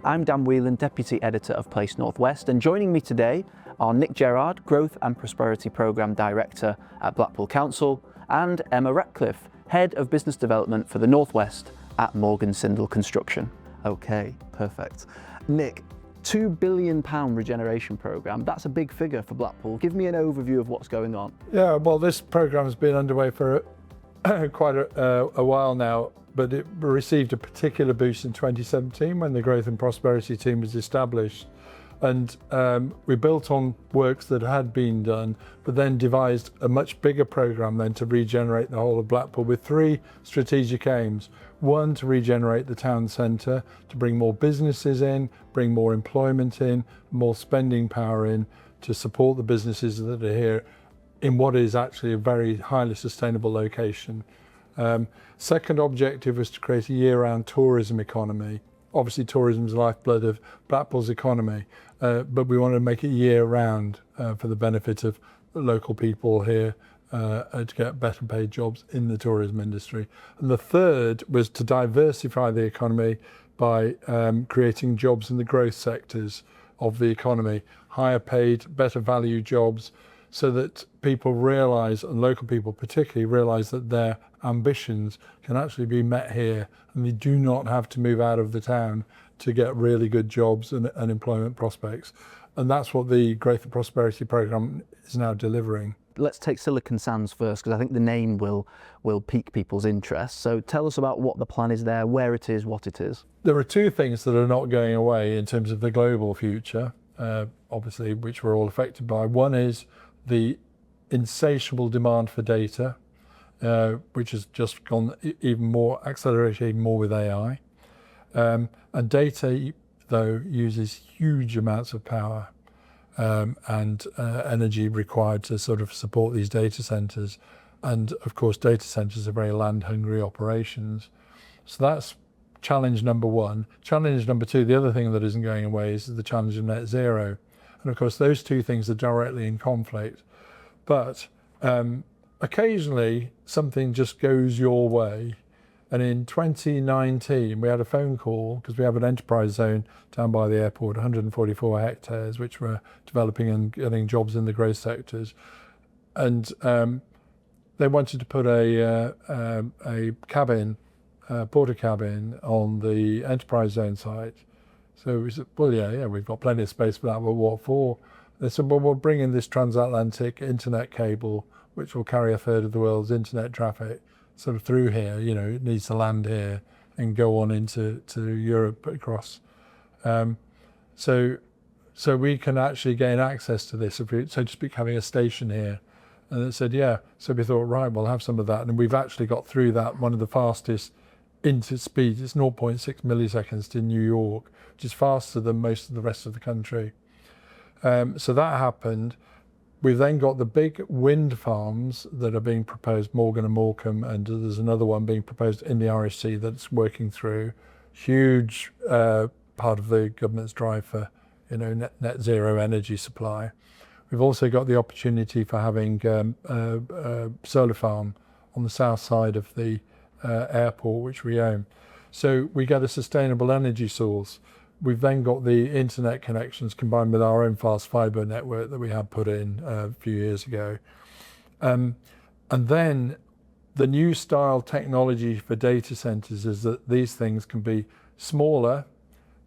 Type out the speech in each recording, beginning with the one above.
I'm Dan Whelan, Deputy Editor of Place Northwest, and joining me today are Nick Gerard, Growth and Prosperity Programme Director at Blackpool Council, and Emma Ratcliffe, Head of Business Development for the Northwest at Morgan Sindall Construction. Okay, perfect. Nick, £2 billion regeneration programme, that's a big figure for Blackpool. Give me an overview of what's going on. Yeah, well, this programme has been underway for quite a while now, but it received a particular boost in 2017 when the Growth and Prosperity team was established. And we built on works that had been done, but then devised a much bigger programme then to regenerate the whole of Blackpool with three strategic aims. One, to regenerate the town centre, to bring more businesses in, bring more employment in, more spending power in, to support the businesses that are here in what is actually a very highly sustainable location. Second objective was to create a year-round tourism economy. Obviously tourism is the lifeblood of Blackpool's economy, but we wanted to make it year-round for the benefit of the local people here to get better paid jobs in the tourism industry. And the third was to diversify the economy by creating jobs in the growth sectors of the economy, higher paid, better value jobs, so that people realise, and local people particularly realise, that their ambitions can actually be met here and they do not have to move out of the town to get really good jobs and employment prospects. And that's what the Growth and Prosperity Programme is now delivering. Let's take Silicon Sands first, because I think the name will pique people's interest. So tell us about what the plan is there, where it is, what it is. There are two things that are not going away in terms of the global future, obviously, which we're all affected by. One is the insatiable demand for data, which has just gone even more, accelerated even more with AI. And data, though, uses huge amounts of power and energy required to sort of support these data centres. And of course, data centres are very land-hungry operations. So that's challenge number one. Challenge number two, the other thing that isn't going away, is the challenge of net zero. And of course, those two things are directly in conflict. But occasionally, something just goes your way. And in 2019, we had a phone call, because we have an enterprise zone down by the airport, 144 hectares, which we're developing and getting jobs in the growth sectors. And they wanted to put a cabin, porter cabin, on the enterprise zone site. So we said, well, yeah, we've got plenty of space for that, but what for? They said, well, we'll bring in this transatlantic internet cable, which will carry a third of the world's internet traffic sort of through here. You know, it needs to land here and go on into Europe across. So we can actually gain access to this, if we, so to speak, having a station here. And it said, yeah. So we thought, right, we'll have some of that. And we've actually got through that, one of the fastest into speed. It's 0.6 milliseconds to New York, which is faster than most of the rest of the country. So that happened. We've then got the big wind farms that are being proposed, Morgan and Morecambe, and there's another one being proposed in the RSC that's working through. Huge part of the government's drive for, you know, net zero energy supply. We've also got the opportunity for having a solar farm on the south side of the airport, which we own. So we get a sustainable energy source. We've then got the internet connections combined with our own fast fibre network that we had put in a few years ago. And then the new style technology for data centres is that these things can be smaller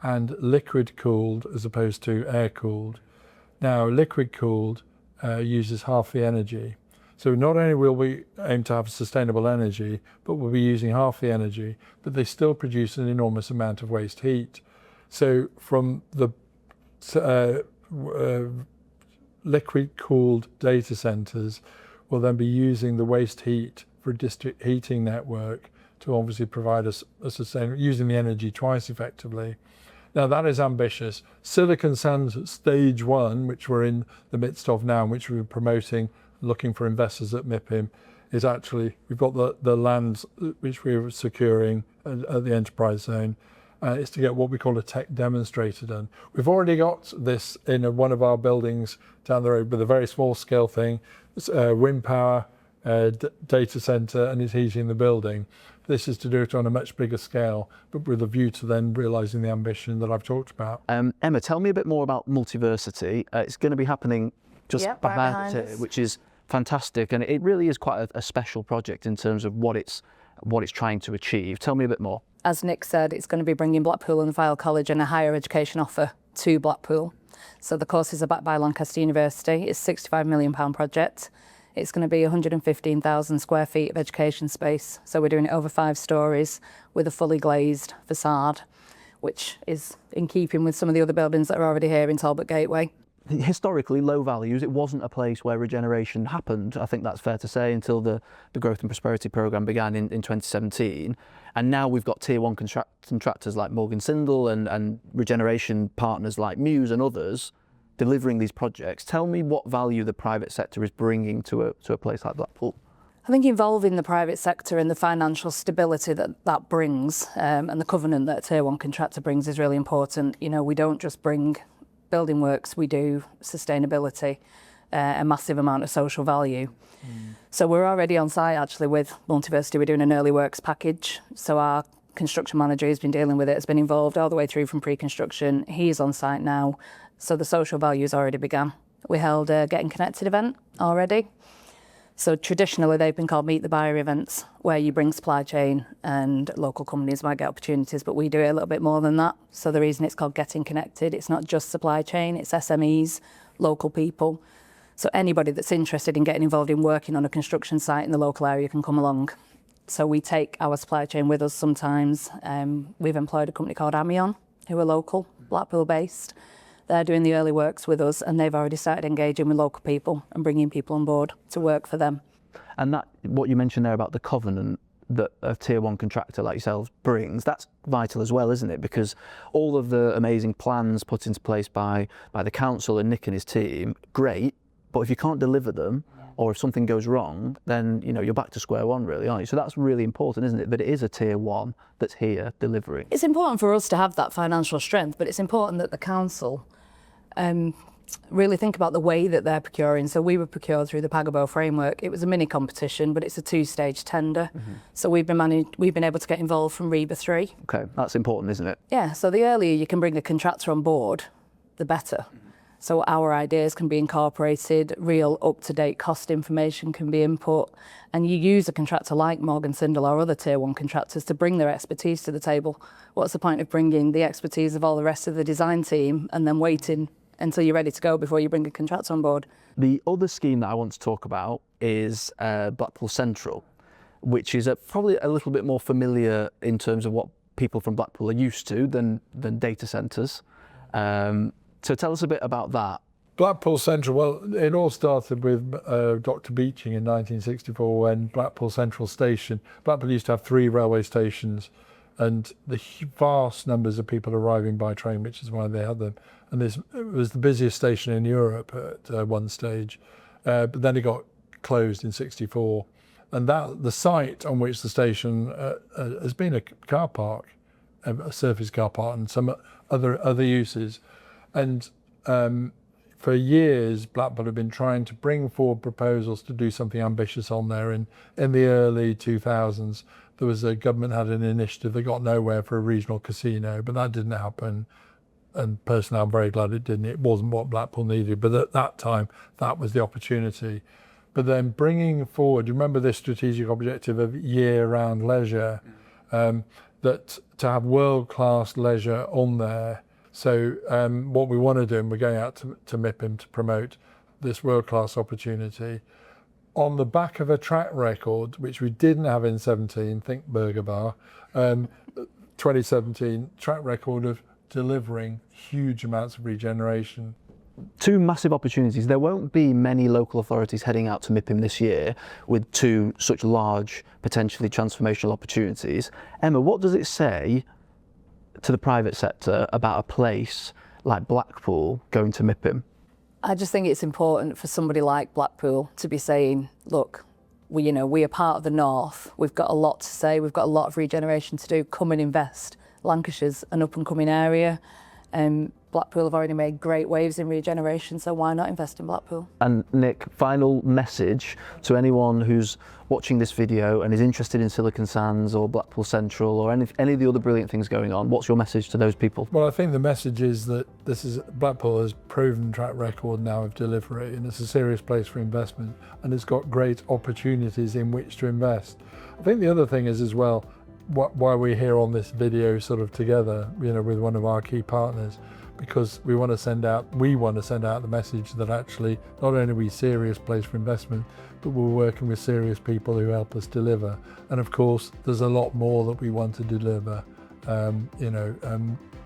and liquid cooled as opposed to air cooled. Now, liquid cooled uses half the energy. So not only will we aim to have sustainable energy, but we'll be using half the energy, but they still produce an enormous amount of waste heat. So from the liquid-cooled data centres, we'll then be using the waste heat for a district heating network to obviously provide us a sustainable, using the energy twice effectively. Now that is ambitious. Silicon Sands stage one, which we're in the midst of now, and which we're promoting, looking for investors at MIPIM, is actually, we've got the lands which we're securing at the enterprise zone. Is to get what we call a tech demonstrator done. We've already got this in one of our buildings down the road with a very small scale thing. It's wind power, data centre and is heating the building. This is to do it on a much bigger scale, but with a view to then realising the ambition that I've talked about. Emma, tell me a bit more about Multiversity. It's going to be happening just right behind us. which is fantastic, and it really is quite a special project in terms of what it's trying to achieve. Tell me a bit more. As Nick said, it's going to be bringing Blackpool and Fylde College and a higher education offer to Blackpool. So the courses are backed by Lancaster University. It's a £65 million project. It's going to be 115,000 square feet of education space. So we're doing it over 5 stories with a fully glazed facade, which is in keeping with some of the other buildings that are already here in Talbot Gateway. Historically, low values, it wasn't a place where regeneration happened, I think that's fair to say, until the Growth and Prosperity Programme began in 2017. And now we've got tier 1 contractors like Morgan Sindall and regeneration partners like Muse and others delivering these projects. Tell me what value the private sector is bringing to a place like Blackpool. I think involving the private sector and the financial stability that brings and the covenant that a tier 1 contractor brings is really important. You know, we don't just bring building works, we do sustainability, a massive amount of social value. So we're already on site actually with Multiversity. We're doing an early works package. So our construction manager who's been dealing with it has been involved all the way through from pre-construction. He's on site now. So the social value's already begun. We held a Getting Connected event already. So traditionally they've been called Meet the Buyer events, where you bring supply chain and local companies might get opportunities, but we do it a little bit more than that. So the reason it's called Getting Connected, it's not just supply chain, it's SMEs, local people. So anybody that's interested in getting involved in working on a construction site in the local area can come along. So we take our supply chain with us sometimes. We've employed a company called Amion, who are local, Blackpool based. They're doing the early works with us, and they've already started engaging with local people and bringing people on board to work for them. And that, what you mentioned there about the covenant that a tier 1 contractor like yourselves brings, that's vital as well, isn't it? Because all of the amazing plans put into place by the council and Nick and his team, great, but if you can't deliver them, or if something goes wrong, then you're back to square one, really, aren't you? So that's really important, isn't it? That it is a tier 1 that's here delivering. It's important for us to have that financial strength, but it's important that the council really think about the way that they're procuring. So we were procured through the Pagabo framework. It was a mini competition, but it's a 2-stage tender. So we've been able to get involved from REBA 3. Okay, that's important, isn't it? Yeah, so the earlier you can bring a contractor on board, the better. So our ideas can be incorporated, real up-to-date cost information can be input, and you use a contractor like Morgan Sindall or other tier 1 contractors to bring their expertise to the table. What's the point of bringing the expertise of all the rest of the design team and then waiting until you're ready to go before you bring a contractor on board? The other scheme that I want to talk about is Blackpool Central, which is probably a little bit more familiar in terms of what people from Blackpool are used to than data centres. So tell us a bit about that. Blackpool Central, well, it all started with Dr. Beeching in 1964 when Blackpool Central Station, Blackpool used to have 3 railway stations, and the vast numbers of people arriving by train, which is why they had them. And it was the busiest station in Europe at one stage, but then it got closed in 64. And the site on which the station has been a car park, a surface car park, and some other uses. And for years, Blackpool have been trying to bring forward proposals to do something ambitious on there. In the early 2000s, there was a government had an initiative that got nowhere for a regional casino, but that didn't happen. And personally, I'm very glad it didn't. It wasn't what Blackpool needed, but at that time, that was the opportunity. But then bringing forward, you remember this strategic objective of year-round leisure, that to have world-class leisure on there. So what we want to do, and we're going out to MIPIM to promote this world-class opportunity, on the back of a track record, which we didn't have in 17, think Burger Bar, 2017, track record of delivering huge amounts of regeneration. 2 massive opportunities. There won't be many local authorities heading out to MIPIM this year with 2 such large, potentially transformational opportunities. Emma, what does it say to the private sector about a place like Blackpool going to MIPIM? I just think it's important for somebody like Blackpool to be saying, look, we are part of the North. We've got a lot to say. We've got a lot of regeneration to do. Come and invest. Lancashire's an up and coming area. Blackpool have already made great waves in regeneration, so why not invest in Blackpool? And Nick, final message to anyone who's watching this video and is interested in Silicon Sands or Blackpool Central or any of the other brilliant things going on. What's your message to those people? Well, I think the message is that Blackpool has proven track record now of delivery, and it's a serious place for investment, and it's got great opportunities in which to invest. I think the other thing is as well, why we're here on this video sort of together, with one of our key partners, because we want to send out the message that actually not only are we a serious place for investment, but we're working with serious people who help us deliver. And of course, there's a lot more that we want to deliver.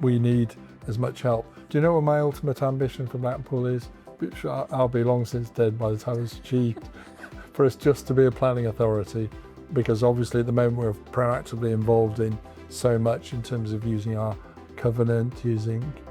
We need as much help. Do you know what my ultimate ambition for Blackpool is? Which I'll be long since dead by the time it's achieved. For us just to be a planning authority, because obviously at the moment we're proactively involved in so much in terms of using our covenant,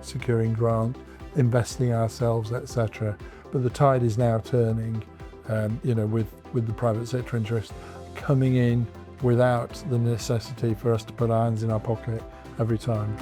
securing grant, investing ourselves, etc. But the tide is now turning, with the private sector interest coming in without the necessity for us to put our hands in our pocket every time.